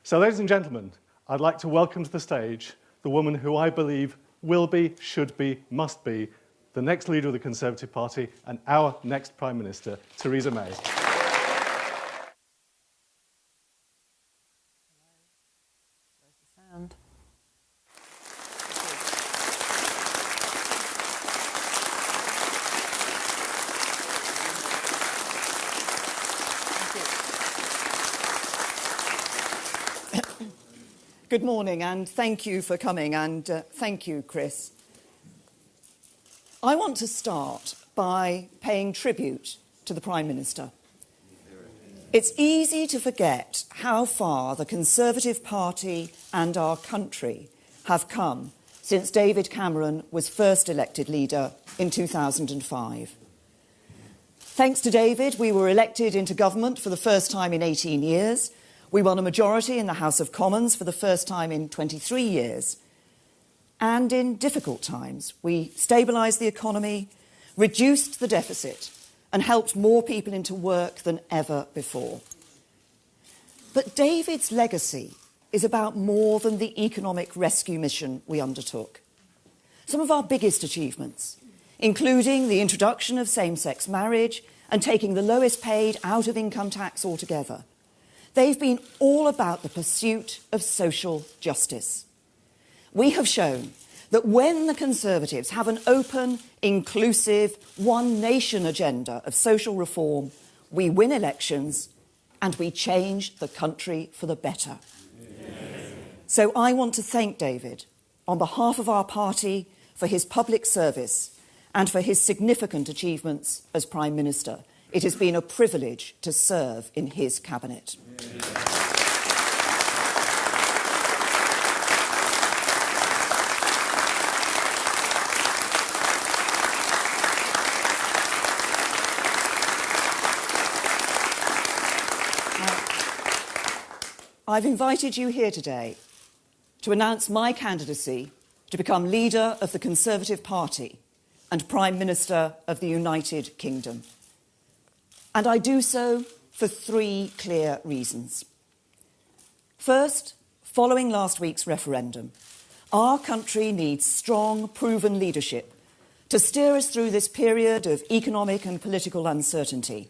So, ladies and gentlemen, I'd like to welcome to the stage the woman who I believe will be, should be, must be the next leader of the Conservative Party and our next Prime Minister, Theresa May. Good morning, and thank you for coming, and thank you, Chris. I want to start by paying tribute to the Prime Minister. It's easy to forget how far the Conservative Party and our country have come since David Cameron was first elected leader in 2005. Thanks to David, we were elected into government for the first time in 18 years. We won a majority in the House of Commons for the first time in 23 years. And in difficult times, we stabilised the economy, reduced the deficit, and helped more people into work than ever before. But David's legacy is about more than the economic rescue mission we undertook. Some of our biggest achievements, including the introduction of same-sex marriage and taking the lowest paid out of income tax altogether, they've been all about the pursuit of social justice. We have shown that when the Conservatives have an open, inclusive, one nation agenda of social reform, we win elections and we change the country for the better. Yes. So I want to thank David on behalf of our party for his public service and for his significant achievements as Prime Minister. It has been a privilege to serve in his cabinet. I've invited you here today to announce my candidacy to become leader of the Conservative Party and Prime Minister of the United Kingdom. And I do so for three clear reasons. First, following last week's referendum, our country needs strong, proven leadership to steer us through this period of economic and political uncertainty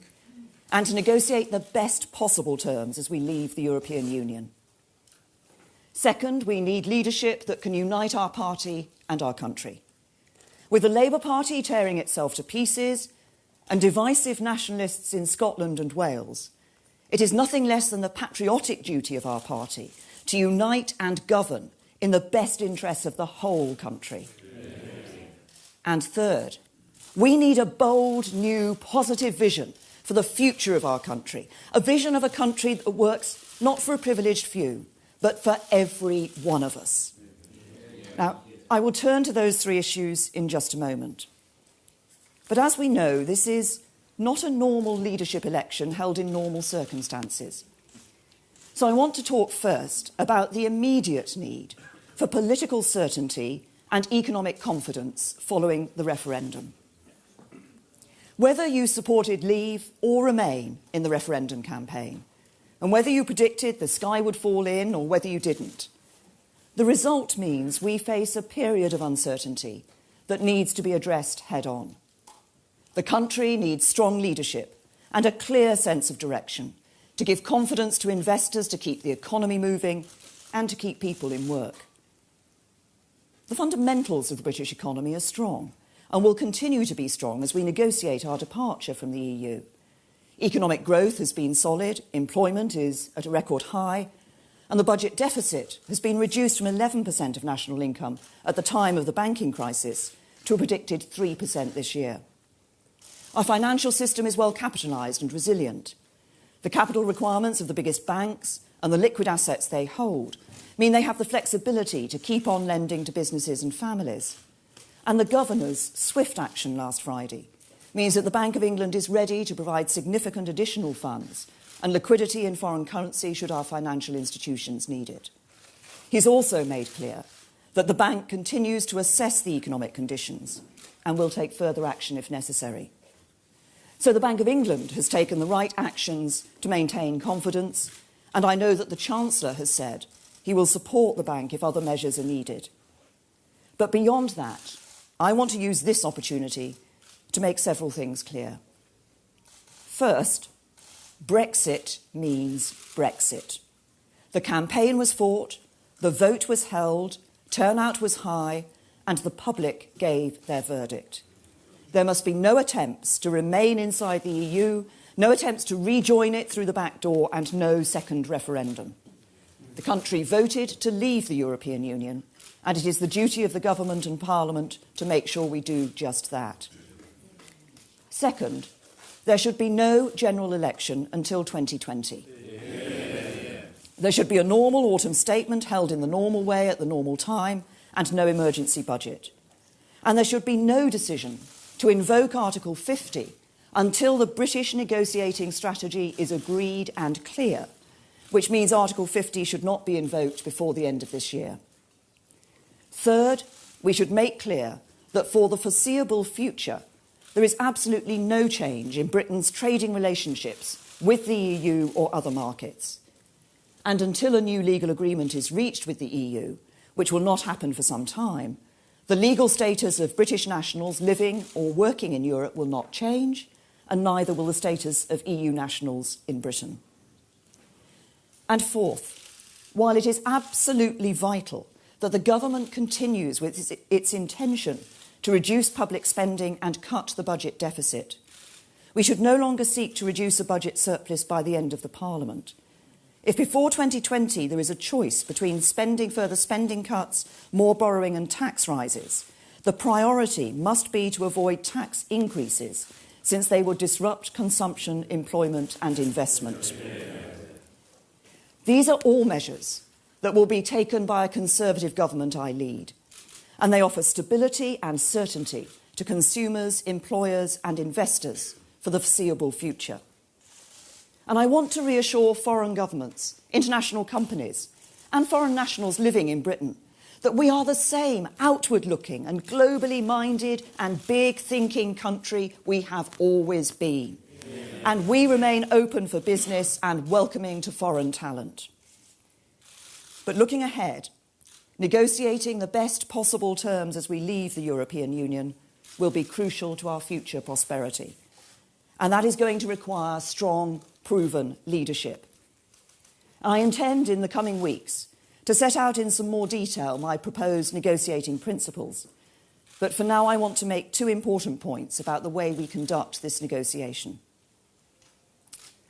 and to negotiate the best possible terms as we leave the European Union. Second, we need leadership that can unite our party and our country. With the Labour Party tearing itself to pieces and divisive nationalists in Scotland and Wales, it is nothing less than the patriotic duty of our party to unite and govern in the best interests of the whole country. And third, we need a bold, new, positive vision for the future of our country, a vision of a country that works not for a privileged few, but for every one of us. Now, I will turn to those three issues in just a moment. But as we know, this is not a normal leadership election held in normal circumstances. So I want to talk first about the immediate need for political certainty and economic confidence following the referendum. Whether you supported Leave or Remain in the referendum campaign, and whether you predicted the sky would fall in or whether you didn't, the result means we face a period of uncertainty that needs to be addressed head-on. The country needs strong leadership and a clear sense of direction to give confidence to investors to keep the economy moving and to keep people in work. The fundamentals of the British economy are strong and will continue to be strong as we negotiate our departure from the EU. Economic growth has been solid, employment is at a record high, and the budget deficit has been reduced from 11% of national income at the time of the banking crisis to a predicted 3% this year. Our financial system is well capitalised and resilient. The capital requirements of the biggest banks and the liquid assets they hold mean they have the flexibility to keep on lending to businesses and families. And the Governor's swift action last Friday means that the Bank of England is ready to provide significant additional funds and liquidity in foreign currency should our financial institutions need it. He's also made clear that the bank continues to assess the economic conditions and will take further action if necessary. So the Bank of England has taken the right actions to maintain confidence, and I know that the Chancellor has said he will support the bank if other measures are needed. But beyond that, I want to use this opportunity to make several things clear. First, Brexit means Brexit. The campaign was fought, the vote was held, turnout was high, and the public gave their verdict. There must be no attempts to remain inside the EU, no attempts to rejoin it through the back door, and no second referendum. The country voted to leave the European Union, and it is the duty of the government and Parliament to make sure we do just that. Second, there should be no general election until 2020. There should be a normal autumn statement held in the normal way at the normal time, and no emergency budget. And there should be no decision to invoke Article 50 until the British negotiating strategy is agreed and clear, which means Article 50 should not be invoked before the end of this year. Third, we should make clear that for the foreseeable future, there is absolutely no change in Britain's trading relationships with the EU or other markets. And until a new legal agreement is reached with the EU, which will not happen for some time, the legal status of British nationals living or working in Europe will not change, and neither will the status of EU nationals in Britain. And fourth, while it is absolutely vital that the government continues with its intention to reduce public spending and cut the budget deficit, we should no longer seek to reduce a budget surplus by the end of the Parliament. If before 2020 there is a choice between further spending cuts, more borrowing and tax rises, the priority must be to avoid tax increases, since they will disrupt consumption, employment and investment. These are all measures that will be taken by a Conservative government I lead, and they offer stability and certainty to consumers, employers and investors for the foreseeable future. And I want to reassure foreign governments, international companies and foreign nationals living in Britain that we are the same outward-looking and globally minded and big-thinking country we have always been. And we remain open for business and welcoming to foreign talent. But looking ahead, negotiating the best possible terms as we leave the European Union will be crucial to our future prosperity. And that is going to require strong, proven leadership. I intend in the coming weeks to set out in some more detail my proposed negotiating principles. But for now, I want to make two important points about the way we conduct this negotiation.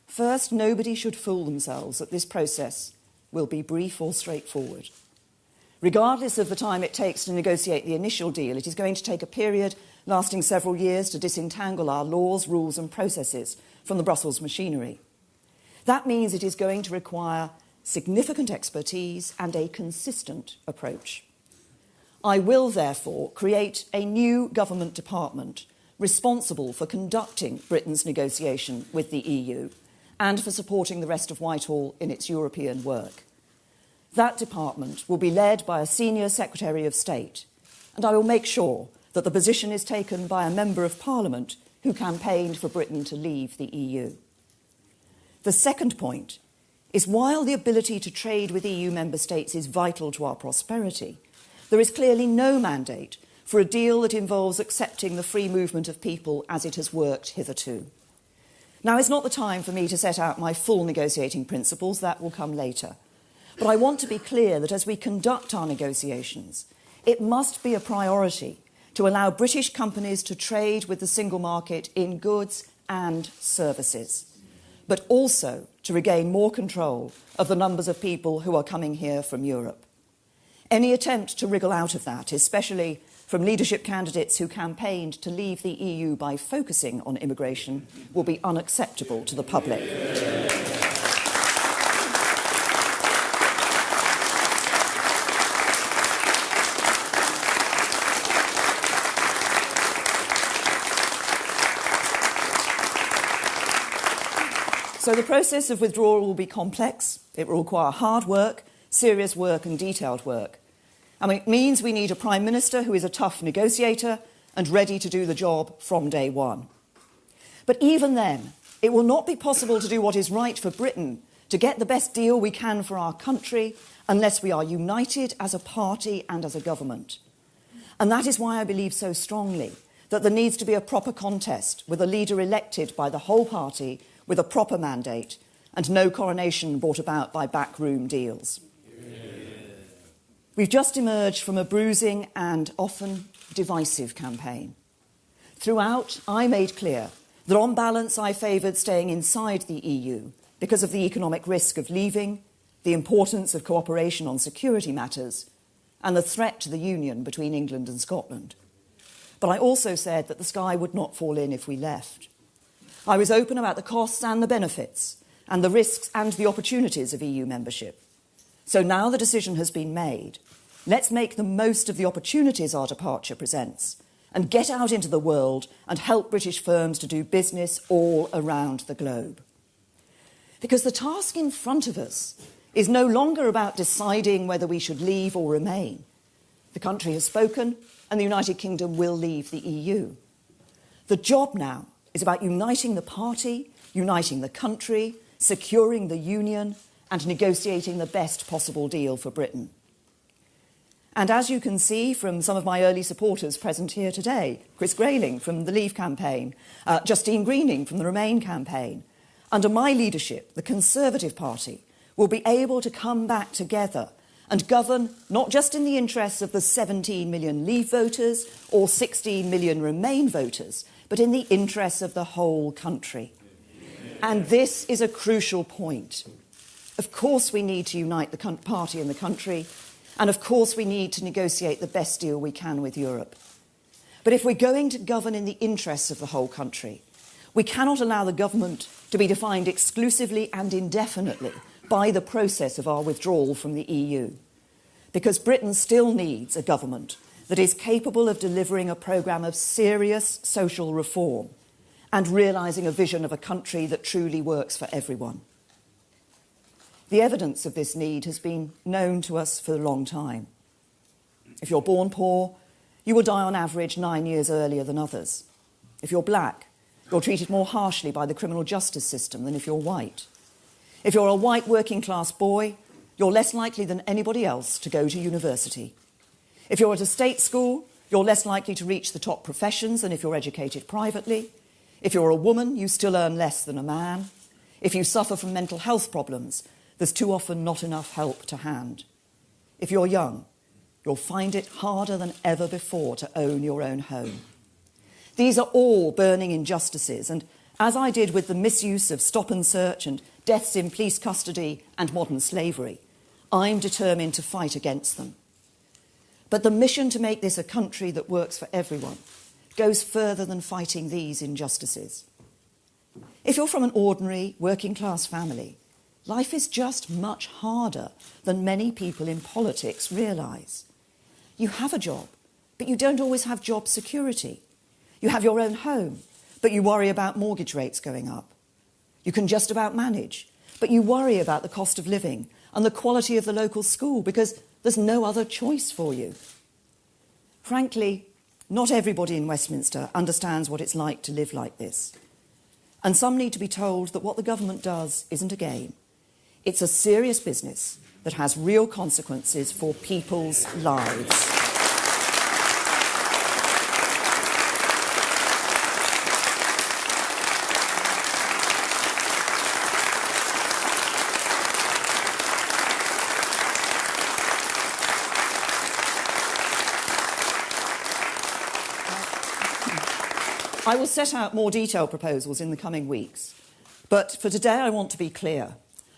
First, nobody should fool themselves that this process will be brief or straightforward. Regardless of the time it takes to negotiate the initial deal, it is going to take a period lasting several years to disentangle our laws, rules and processes from the Brussels machinery. That means it is going to require significant expertise and a consistent approach. I will therefore create a new government department responsible for conducting Britain's negotiation with the EU and for supporting the rest of Whitehall in its European work. That department will be led by a senior Secretary of State, and I will make sure that the position is taken by a Member of Parliament who campaigned for Britain to leave the EU. The second point is, while the ability to trade with EU member states is vital to our prosperity, there is clearly no mandate for a deal that involves accepting the free movement of people as it has worked hitherto. Now is not the time for me to set out my full negotiating principles, that will come later. But I want to be clear that as we conduct our negotiations, it must be a priority to allow British companies to trade with the single market in goods and services, but also to regain more control of the numbers of people who are coming here from Europe. Any attempt to wriggle out of that, especially from leadership candidates who campaigned to leave the EU by focusing on immigration, will be unacceptable to the public. So the process of withdrawal will be complex. It will require hard work, serious work and detailed work. And it means we need a Prime Minister who is a tough negotiator and ready to do the job from day one. But even then, it will not be possible to do what is right for Britain to get the best deal we can for our country unless we are united as a party and as a government. And that is why I believe so strongly that there needs to be a proper contest with a leader elected by the whole party with a proper mandate and no coronation brought about by backroom deals. We've just emerged from a bruising and often divisive campaign. Throughout, I made clear that on balance I favoured staying inside the EU because of the economic risk of leaving, the importance of cooperation on security matters, and the threat to the union between England and Scotland. But I also said that the sky would not fall in if we left. I was open about the costs and the benefits, and the risks and the opportunities of EU membership. So now the decision has been made. Let's make the most of the opportunities our departure presents and get out into the world and help British firms to do business all around the globe. Because the task in front of us is no longer about deciding whether we should leave or remain. The country has spoken, and the United Kingdom will leave the EU. The job now is about uniting the party, uniting the country, securing the union, and negotiating the best possible deal for Britain. And as you can see from some of my early supporters present here today, Chris Grayling from the Leave campaign, Justine Greening from the Remain campaign, under my leadership, the Conservative Party will be able to come back together and govern not just in the interests of the 17 million Leave voters or 16 million Remain voters, but in the interests of the whole country. And this is a crucial point. Of course we need to unite the party and the country, and of course we need to negotiate the best deal we can with Europe. But if we're going to govern in the interests of the whole country, we cannot allow the government to be defined exclusively and indefinitely by the process of our withdrawal from the EU. Because Britain still needs a government that is capable of delivering a programme of serious social reform and realising a vision of a country that truly works for everyone. The evidence of this need has been known to us for a long time. If you're born poor, you will die on average 9 years earlier than others. If you're black, you're treated more harshly by the criminal justice system than if you're white. If you're a white working-class boy, you're less likely than anybody else to go to university. If you're at a state school, you're less likely to reach the top professions than if you're educated privately. If you're a woman, you still earn less than a man. If you suffer from mental health problems, there's too often not enough help to hand. If you're young, you'll find it harder than ever before to own your own home. These are all burning injustices, and as I did with the misuse of stop and search and deaths in police custody and modern slavery, I'm determined to fight against them. But the mission to make this a country that works for everyone goes further than fighting these injustices. If you're from an ordinary working-class family, life is just much harder than many people in politics realise. You have a job, but you don't always have job security. You have your own home, but you worry about mortgage rates going up. You can just about manage, but you worry about the cost of living and the quality of the local school because there's no other choice for you. Frankly, not everybody in Westminster understands what it's like to live like this. And some need to be told that what the government does isn't a game. It's a serious business that has real consequences for people's lives. I will set out more detailed proposals in the coming weeks, but for today I want to be clear.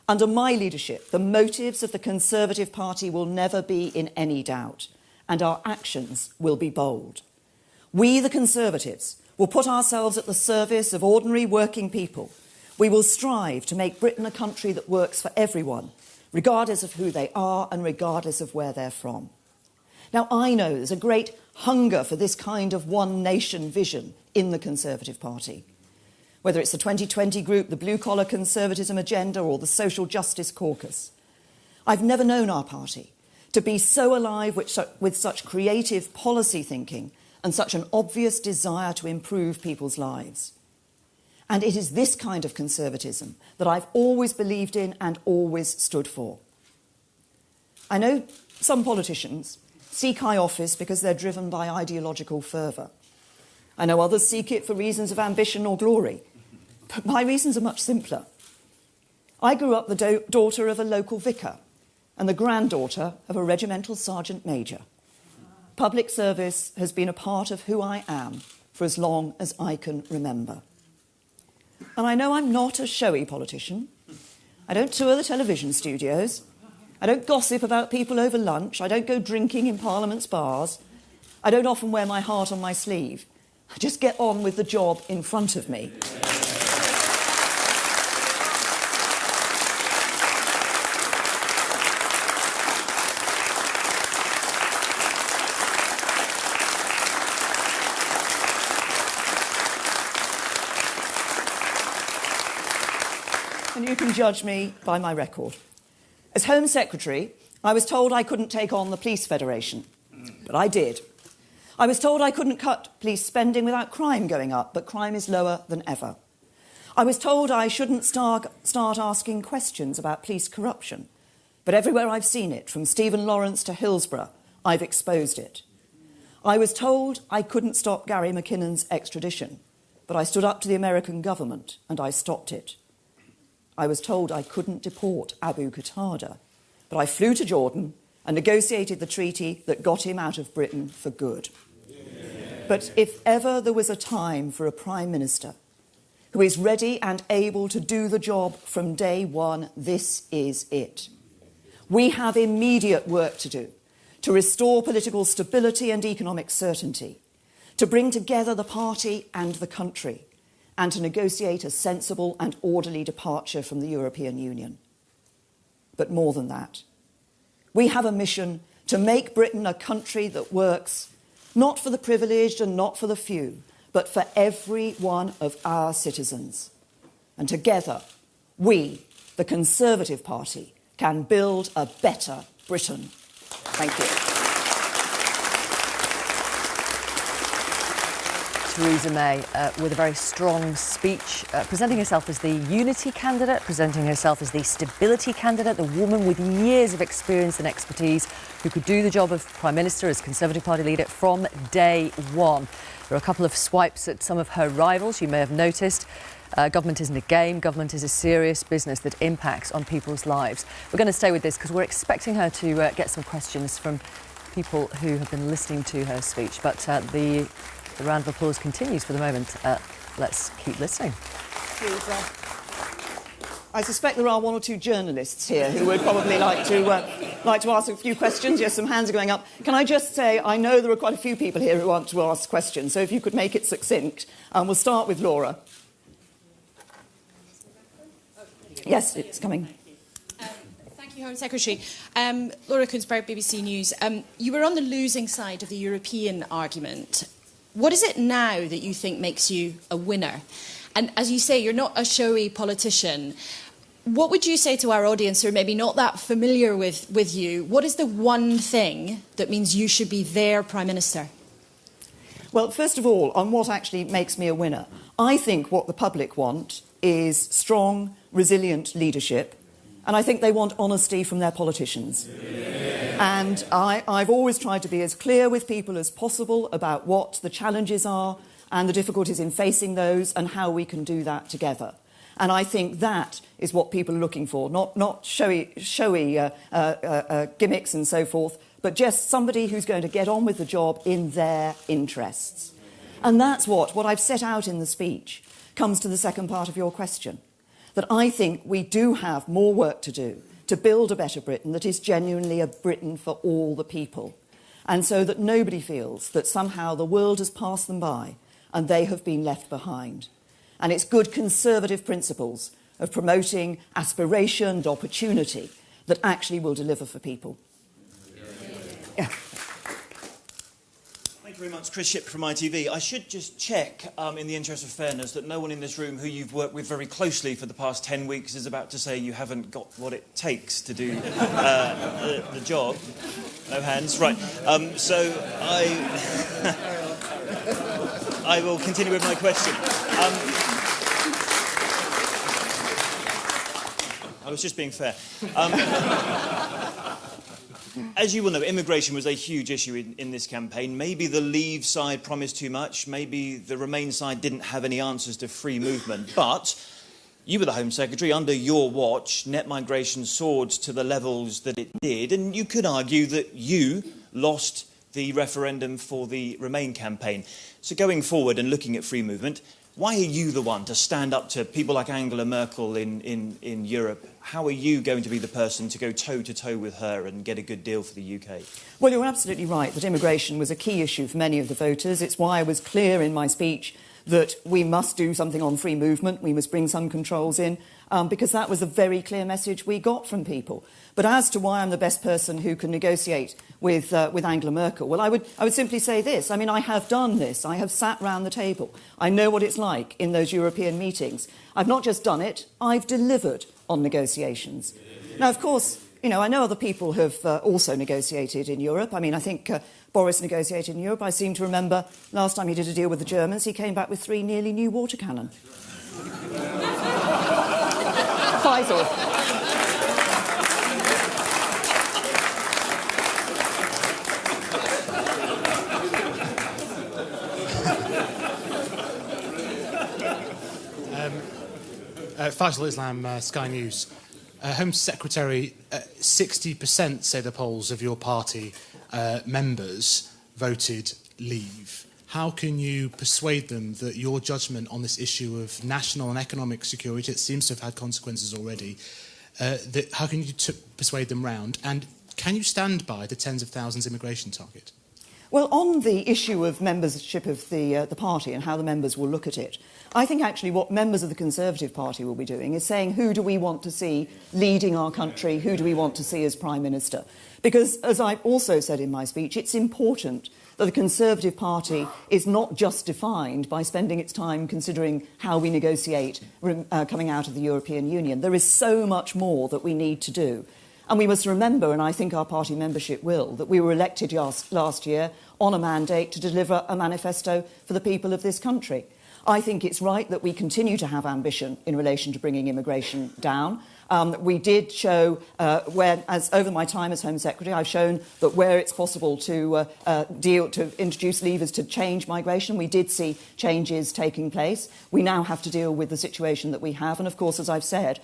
Under my leadership, the motives of the Conservative Party will never be in any doubt, and our actions will be bold. We, the Conservatives, will put ourselves at the service of ordinary working people. We will strive to make Britain a country that works for everyone, regardless of who they are and regardless of where they're from. Now, I know there's a great hunger for this kind of one nation vision in the Conservative Party. Whether it's the 2020 group, the blue-collar conservatism agenda, or the social justice caucus. I've never known our party to be so alive with such creative policy thinking and such an obvious desire to improve people's lives. And it is this kind of conservatism that I've always believed in and always stood for. I know some politicians seek high office because they're driven by ideological fervour. I know others seek it for reasons of ambition or glory. But my reasons are much simpler. I grew up the daughter of a local vicar and the granddaughter of a regimental sergeant major. Public service has been a part of who I am for as long as I can remember. And I know I'm not a showy politician. I don't tour the television studios. I don't gossip about people over lunch. I don't go drinking in Parliament's bars. I don't often wear my heart on my sleeve. I just get on with the job in front of me. And you can judge me by my record. As Home Secretary, I was told I couldn't take on the Police Federation, but I did. I was told I couldn't cut police spending without crime going up, but crime is lower than ever. I was told I shouldn't start asking questions about police corruption, but everywhere I've seen it, from Stephen Lawrence to Hillsborough, I've exposed it. I was told I couldn't stop Gary McKinnon's extradition, but I stood up to the American government and I stopped it. I was told I couldn't deport Abu Qatada, but I flew to Jordan and negotiated the treaty that got him out of Britain for good. But if ever there was a time for a Prime Minister who is ready and able to do the job from day one, this is it. We have immediate work to do to restore political stability and economic certainty, to bring together the party and the country, and to negotiate a sensible and orderly departure from the European Union. But more than that, we have a mission to make Britain a country that works not for the privileged and not for the few, but for every one of our citizens. And together, we, the Conservative Party, can build a better Britain. Thank you. Theresa May with a very strong speech, presenting herself as the unity candidate, presenting herself as the stability candidate, the woman with years of experience and expertise who could do the job of Prime Minister as Conservative Party leader from day one. There are a couple of swipes at some of her rivals, you may have noticed. Government isn't a game, government is a serious business that impacts on people's lives. We're going to stay with this because we're expecting her to get some questions from people who have been listening to her speech, but the round of applause continues for the moment. Let's keep listening. I suspect there are one or two journalists here who would probably like to ask a few questions. Yes, some hands are going up. Can I just say, I know there are quite a few people here who want to ask questions, so if you could make it succinct. We'll start with Laura. Yes, it's coming. Thank you, Home Secretary. Laura Kunsberg, BBC News. You were on the losing side of the European argument. What is it now that you think makes you a winner? And as you say, you're not a showy politician. What would you say to our audience who are maybe not that familiar with you? What is the one thing that means you should be their Prime Minister? Well, first of all, on what actually makes me a winner, I think what the public want is strong, resilient leadership, and I think they want honesty from their politicians. And I've always tried to be as clear with people as possible about what the challenges are and the difficulties in facing those and how we can do that together. And I think that is what people are looking for, not showy gimmicks and so forth, but just somebody who's going to get on with the job in their interests. And that's what I've set out in the speech comes to the second part of your question, that I think we do have more work to do to build a better Britain that is genuinely a Britain for all the people, and so that nobody feels that somehow the world has passed them by and they have been left behind. And it's good Conservative principles of promoting aspiration and opportunity that actually will deliver for people. Yeah. Thank you very much, Chris Shipp from ITV. I should just check, in the interest of fairness, that no one in this room who you've worked with very closely for the past 10 weeks is about to say you haven't got what it takes to do the job. No hands. Right. So I will continue with my question. I was just being fair. As you will know, immigration was a huge issue in this campaign. Maybe the Leave side promised too much. Maybe the Remain side didn't have any answers to free movement. But you were the Home Secretary. Under your watch, net migration soared to the levels that it did. And you could argue that you lost the referendum for the Remain campaign. So going forward and looking at free movement, why are you the one to stand up to people like Angela Merkel in Europe? How are you going to be the person to go toe-to-toe with her and get a good deal for the UK? Well, you're absolutely right that immigration was a key issue for many of the voters. It's why I was clear in my speech that we must do something on free movement, we must bring some controls in, because that was a very clear message we got from people. But as to why I'm the best person who can negotiate with Angela Merkel, well, I would simply say this. I mean, I have done this. I have sat round the table. I know what it's like in those European meetings. I've not just done it, I've delivered on negotiations. Now, of course, you know, I know other people have also negotiated in Europe. I mean, I think Boris negotiated in Europe. I seem to remember last time he did a deal with the Germans, he came back with 3 nearly new water cannon. Faisal. Faisal Islam, Sky News. Home Secretary, 60% say the polls of your party members voted Leave. How can you persuade them that your judgment on this issue of national and economic security, it seems to have had consequences already, how can you persuade them round? And can you stand by the tens of thousands immigration target? Well, on the issue of membership of the party and how the members will look at it, I think actually what members of the Conservative Party will be doing is saying who do we want to see leading our country, who do we want to see as Prime Minister. Because, as I also said in my speech, it's important that the Conservative Party is not just defined by spending its time considering how we negotiate coming out of the European Union. There is so much more that we need to do. And we must remember, and I think our party membership will, that we were elected last year on a mandate to deliver a manifesto for the people of this country. I think it's right that we continue to have ambition in relation to bringing immigration down. We did show, as over my time as Home Secretary, I've shown that where it's possible to introduce levers to change migration, we did see changes taking place. We now have to deal with the situation that we have. And, of course, as I've said,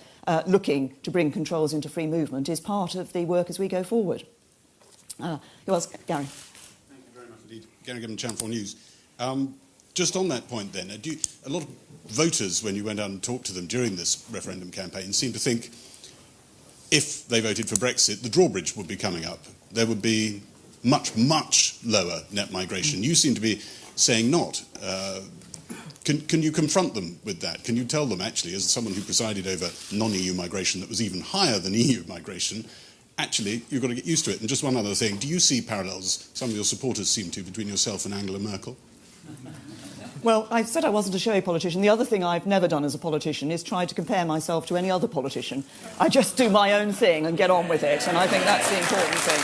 looking to bring controls into free movement is part of the work as we go forward. Who else? Gary. Thank you very much indeed. Gary Gibbon, Channel 4 News. Just on that point then, a lot of voters, when you went out and talked to them during this referendum campaign, seemed to think if they voted for Brexit, the drawbridge would be coming up. There would be much, much lower net migration. You seem to be saying not. Can you confront them with that? Can you tell them, actually, as someone who presided over non-EU migration that was even higher than EU migration, actually, you've got to get used to it? And just one other thing, do you see parallels, some of your supporters seem to, between yourself and Angela Merkel? Well, I said I wasn't a showy politician. The other thing I've never done as a politician is try to compare myself to any other politician. I just do my own thing and get on with it, and I think that's the important thing.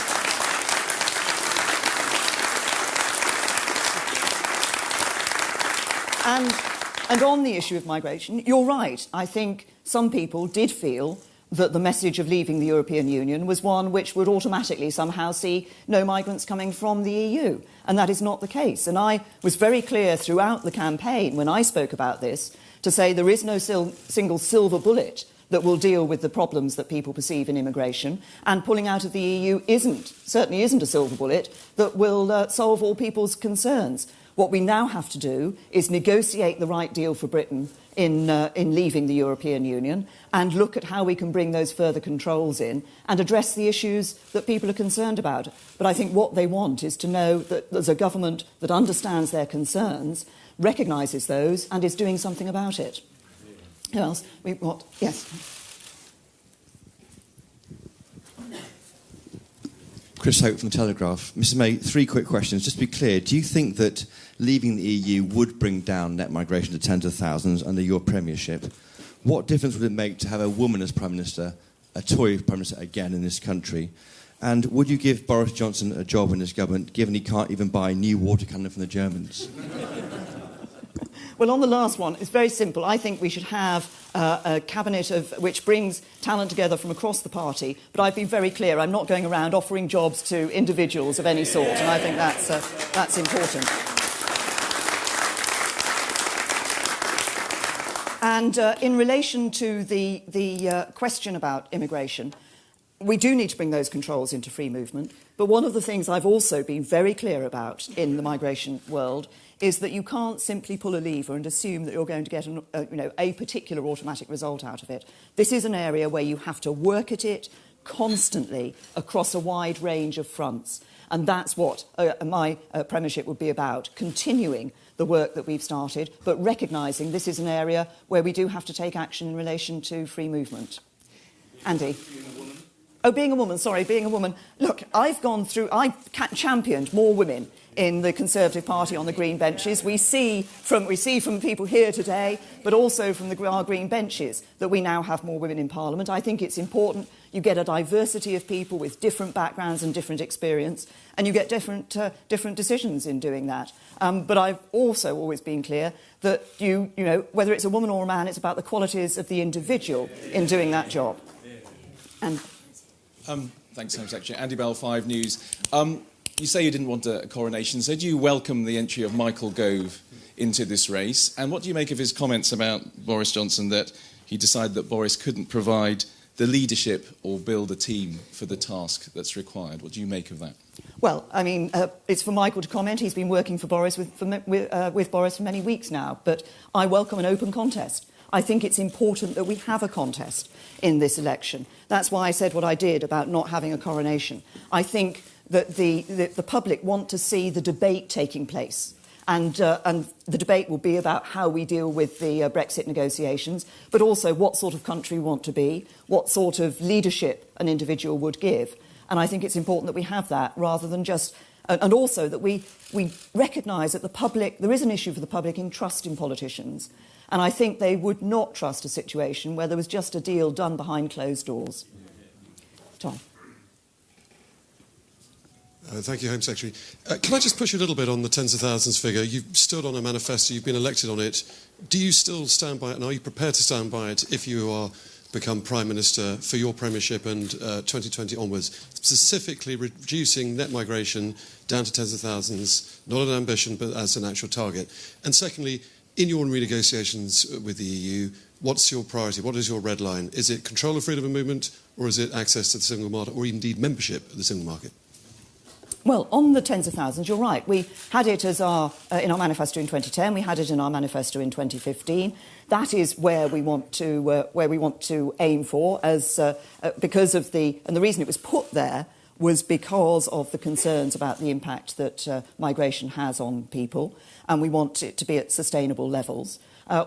And on the issue of migration, you're right. I think some people did feel that the message of leaving the European Union was one which would automatically somehow see no migrants coming from the EU. And that is not the case. And I was very clear throughout the campaign when I spoke about this to say there is no single silver bullet that will deal with the problems that people perceive in immigration. And pulling out of the EU certainly isn't a silver bullet that will solve all people's concerns. What we now have to do is negotiate the right deal for Britain in leaving the European Union and look at how we can bring those further controls in and address the issues that people are concerned about. But I think what they want is to know that there's a government that understands their concerns, recognises those and is doing something about it. Who else? Yes. Chris Hope from The Telegraph. Mrs May, 3 quick questions. Just to be clear, do you think that leaving the EU would bring down net migration to tens of thousands under your premiership? What difference would it make to have a woman as Prime Minister, a Tory Prime Minister again in this country? And would you give Boris Johnson a job in this government, given he can't even buy new water cannon from the Germans? Well, on the last one, it's very simple. I think we should have a cabinet which brings talent together from across the party. But I've been very clear, I'm not going around offering jobs to individuals of any sort, and I think that's important. And in relation to the question about immigration, we do need to bring those controls into free movement. But one of the things I've also been very clear about in the migration world is that you can't simply pull a lever and assume that you're going to get a particular automatic result out of it. This is an area where you have to work at it constantly across a wide range of fronts. And that's what my premiership would be about, continuing the work that we've started, but recognising this is an area where we do have to take action in relation to free movement. Andy? Being a woman. Look, I've championed more women in the Conservative Party on the Green benches. We see from people here today, but also from our Green benches, that we now have more women in Parliament. I think it's important you get a diversity of people with different backgrounds and different experience, and you get different decisions in doing that. But I've also always been clear that you know, whether it's a woman or a man, it's about the qualities of the individual in doing that job. And thanks, Home Secretary. Andy Bell, 5 News. You say you didn't want a coronation, so do you welcome the entry of Michael Gove into this race? And what do you make of his comments about Boris Johnson, that he decided that Boris couldn't provide the leadership or build a team for the task that's required? What do you make of that? Well, I mean, it's for Michael to comment. He's been working for Boris with Boris for many weeks now, but I welcome an open contest. I think it's important that we have a contest in this election. That's why I said what I did about not having a coronation. I think that the public want to see the debate taking place. And the debate will be about how we deal with the Brexit negotiations, but also what sort of country we want to be, what sort of leadership an individual would give. And I think it's important that we have that rather than just... And also that we recognise that the public... There is an issue for the public in trust in politicians. And I think they would not trust a situation where there was just a deal done behind closed doors. Tom. Thank you, Home Secretary. Can I just push you a little bit on the tens of thousands figure? You've stood on a manifesto, you've been elected on it. Do you still stand by it, and are you prepared to stand by it if you become Prime Minister for your premiership and 2020 onwards, specifically reducing net migration down to tens of thousands, not an ambition, but as an actual target? And secondly, in your renegotiations with the EU, what's your priority? What is your red line? Is it control of freedom of movement, or is it access to the single market, or indeed membership of the single market? Well, on the tens of thousands, you're right. We had it as in our manifesto in 2010. We had it in our manifesto in 2015. That is where we want to aim for, because of the reason it was put there was because of the concerns about the impact that migration has on people, and we want it to be at sustainable levels.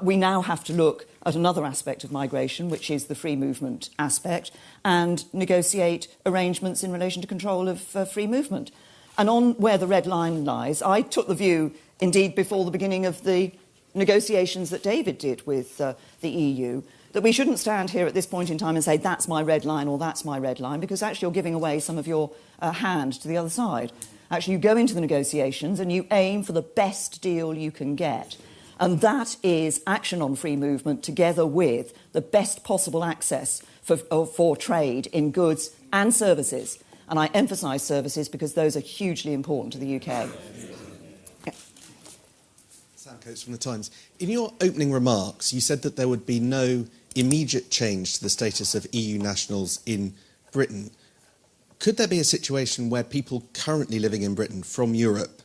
We now have to look at another aspect of migration, which is the free movement aspect, and negotiate arrangements in relation to control of free movement. And on where the red line lies, I took the view, indeed, before the beginning of the negotiations that David did with the EU, that we shouldn't stand here at this point in time and say, that's my red line or that's my red line, because actually you're giving away some of your hand to the other side. Actually, you go into the negotiations and you aim for the best deal you can get. And that is action on free movement together with the best possible access for trade in goods and services. And I emphasise services because those are hugely important to the UK. Yeah. Sam Coates from The Times. In your opening remarks, you said that there would be no immediate change to the status of EU nationals in Britain. Could there be a situation where people currently living in Britain from Europe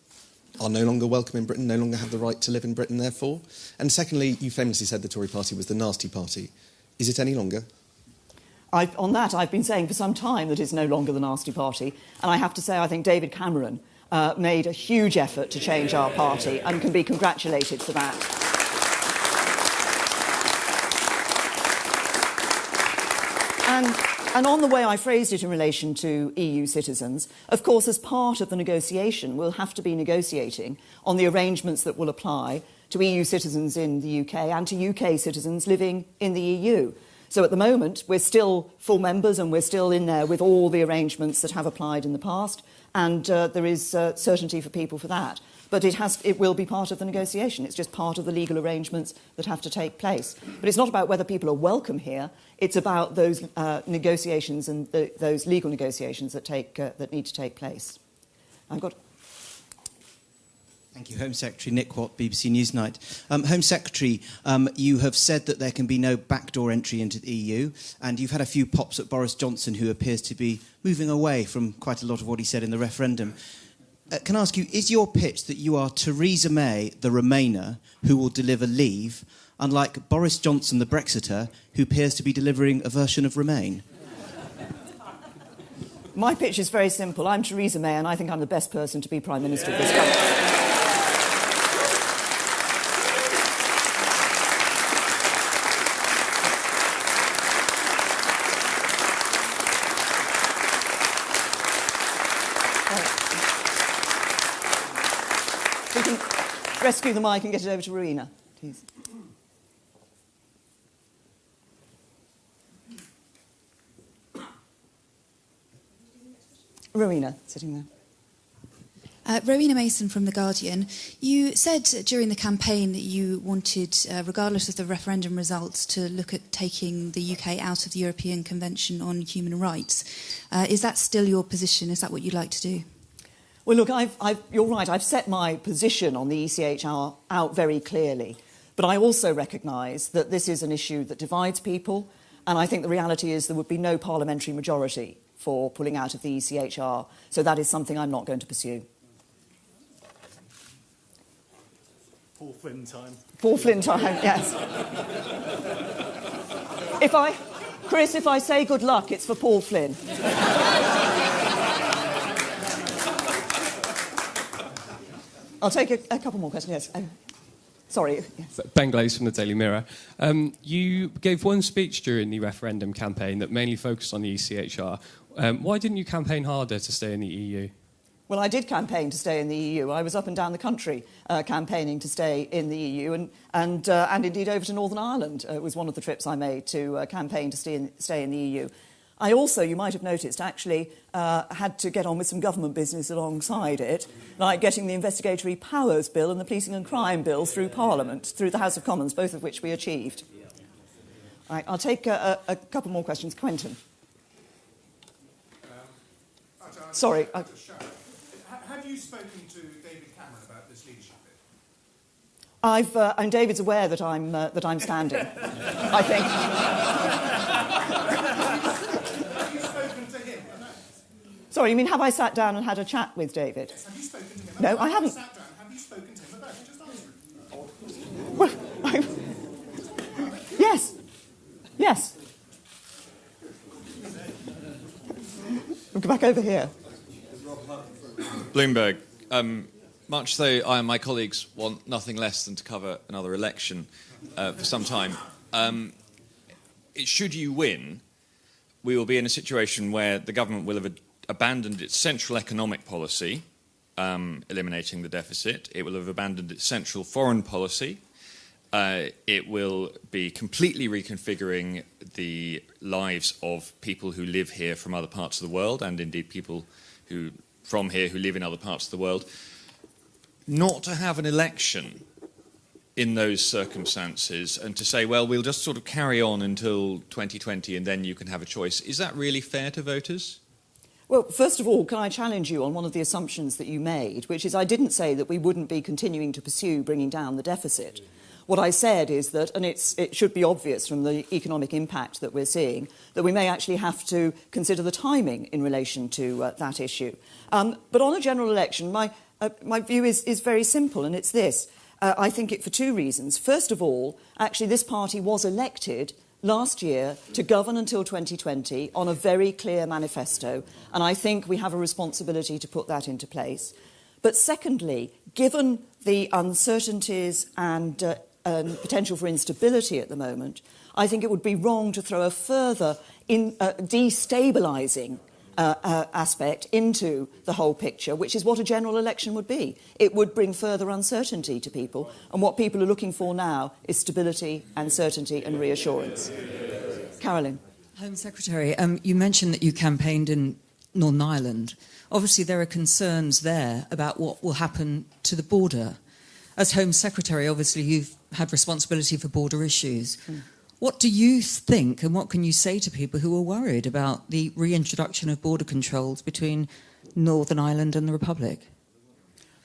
are no longer welcome in Britain, no longer have the right to live in Britain, therefore? And secondly, you famously said the Tory party was the nasty party. Is it any longer? On that, I've been saying for some time that it's no longer the nasty party. And I have to say, I think David Cameron made a huge effort to change our party and can be congratulated for that. And on the way I phrased it in relation to EU citizens, of course, as part of the negotiation, we'll have to be negotiating on the arrangements that will apply to EU citizens in the UK and to UK citizens living in the EU. So at the moment, we're still full members and we're still in there with all the arrangements that have applied in the past, and there is certainty for people for that. But it will be part of the negotiation. It's just part of the legal arrangements that have to take place. But it's not about whether people are welcome here. It's about those negotiations and those legal negotiations that need to take place. Thank you. Home Secretary Nick Watt, BBC Newsnight. Home Secretary, you have said that there can be no backdoor entry into the EU, and you've had a few pops at Boris Johnson, who appears to be moving away from quite a lot of what he said in the referendum. Can I ask you, is your pitch that you are Theresa May, the Remainer, who will deliver Leave, unlike Boris Johnson, the Brexiter, who appears to be delivering a version of Remain? My pitch is very simple. I'm Theresa May, and I think I'm the best person to be Prime Minister of this country. We can rescue the mic and get it over to Rowena, please. Rowena, sitting there. Rowena Mason from The Guardian. You said during the campaign that you wanted, regardless of the referendum results, to look at taking the UK out of the European Convention on Human Rights. Is that still your position? Is that what you'd like to do? Well, look, you're right. I've set my position on the ECHR out very clearly. But I also recognise that this is an issue that divides people, and I think the reality is there would be no parliamentary majority for pulling out of the ECHR. So that is something I'm not going to pursue. Paul Flynn time. Paul Flynn time, yes. Chris, if I say good luck, it's for Paul Flynn. I'll take a couple more questions. Yes. Sorry. Yes. Ben Glaze from the Daily Mirror. You gave one speech during the referendum campaign that mainly focused on the ECHR. Why didn't you campaign harder to stay in the EU? Well, I did campaign to stay in the EU. I was up and down the country campaigning to stay in the EU, and indeed over to Northern Ireland was one of the trips I made to campaign to stay in the EU. I also, you might have noticed, actually had to get on with some government business alongside it, like getting the Investigatory Powers Bill and the Policing and Crime Bill through Parliament, through the House of Commons, both of which we achieved. Right, I'll take a couple more questions. Quentin. Sorry. Have you spoken to David Cameron about this leadership bit? And David's aware that I'm standing. I think. Have you spoken to him? Sorry, you mean have I sat down and had a chat with David? Yes, have you spoken to him? No, I haven't. Sat down. Have you spoken to him about it? Just answer it. Well, yes. Yes. We'll go back over here. Bloomberg. Much though I and my colleagues want nothing less than to cover another election for some time, should you win, we will be in a situation where the government will have abandoned its central economic policy, eliminating the deficit. It will have abandoned its central foreign policy. It will be completely reconfiguring the lives of people who live here from other parts of the world, and indeed people from here who live in other parts of the world. Not to have an election in those circumstances and to say, well, we'll just sort of carry on until 2020 and then you can have a choice. Is that really fair to voters? Well, first of all, can I challenge you on one of the assumptions that you made, which is I didn't say that we wouldn't be continuing to pursue bringing down the deficit. What I said is that, and it should be obvious from the economic impact that we're seeing, that we may actually have to consider the timing in relation to that issue. But on a general election, my view is very simple, and it's this. I think it for two reasons. First of all, actually this party was elected last year to govern until 2020 on a very clear manifesto, and I think we have a responsibility to put that into place. But secondly, given the uncertainties and potential for instability at the moment, I think it would be wrong to throw a further destabilising aspect into the whole picture, which is what a general election would be. It would bring further uncertainty to people, and what people are looking for now is stability and certainty and reassurance. Carolyn. Home Secretary, you mentioned that you campaigned in Northern Ireland. Obviously, there are concerns there about what will happen to the border. As Home Secretary, obviously, you've had responsibility for border issues. What do you think, and what can you say to people who are worried about the reintroduction of border controls between Northern Ireland and the Republic?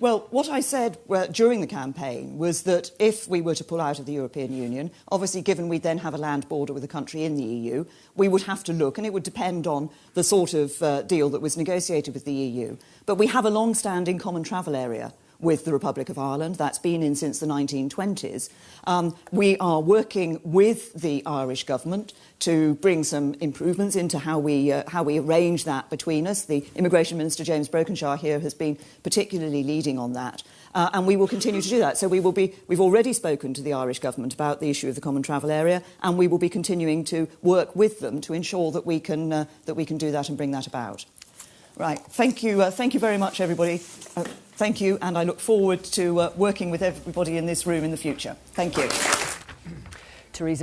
Well, what I said during the campaign was that if we were to pull out of the European Union, obviously given we'd then have a land border with a country in the EU, we would have to look, and it would depend on the sort of deal that was negotiated with the EU. But we have a long-standing common travel area with the Republic of Ireland. That's been in since the 1920s. We are working with the Irish government to bring some improvements into how we arrange that between us. The Immigration Minister, James Brokenshire, here has been particularly leading on that. And we will continue to do that. So we've already spoken to the Irish government about the issue of the common travel area, and we will be continuing to work with them to ensure that we can do that and bring that about. Right. Thank you very much, everybody. Thank you, and I look forward to working with everybody in this room in the future. Thank you. Theresa May.